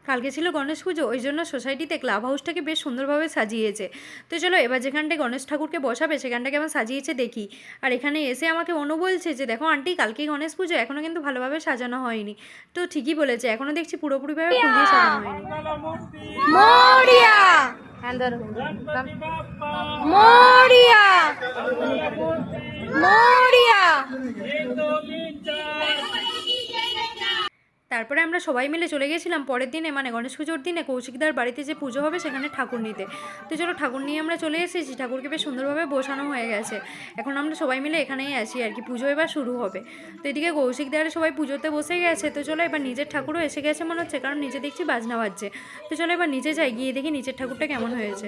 কালকে ছিল গণেশ পুজো, ওই জন্য সোসাইটিতে ক্লাব হাউসটাকে বেশ সুন্দরভাবে সাজিয়েছে। তো চলো এবার যেখানটায় গণেশ ঠাকুরকে বসাবে সেখানটাকে কেমন সাজিয়েছে দেখি। আর এখানে এসে আমাকে অনু বলছে যে দেখো আন্টি কালকেই গণেশ পুজো, এখনও কিন্তু ভালোভাবে সাজানো হয়নি। তো ঠিকই বলেছে, এখনও দেখছি পুরোপুরিভাবে ফুল দিয়ে সাজানো হয়নি। মরিয়া মরিয়া মরিয়া। তারপরে আমরা সবাই মিলে চলে গেছিলাম পরের দিনে, মানে গণেশ পুজোর দিনে কৌশিকদার বাড়িতে যে পুজো হবে সেখানে ঠাকুর নিতে। তো চলো ঠাকুর নিয়ে আমরা চলে এসেছি, ঠাকুরকে বেশ সুন্দরভাবে বসানো হয়ে গেছে। এখন আমরা সবাই মিলে এখানেই আছি আর কি, পুজো এবার শুরু হবে। তো এদিকে কৌশিকদারে সবাই পুজোতে বসে গেছে। তো চলো এবার নিজের ঠাকুরও এসে গেছে মনে হচ্ছে, কারণ নিচে দেখছি বাজনা বাজছে। তো চলো এবার নিচে যাই, গিয়ে দেখি নিচের ঠাকুরটা কেমন হয়েছে।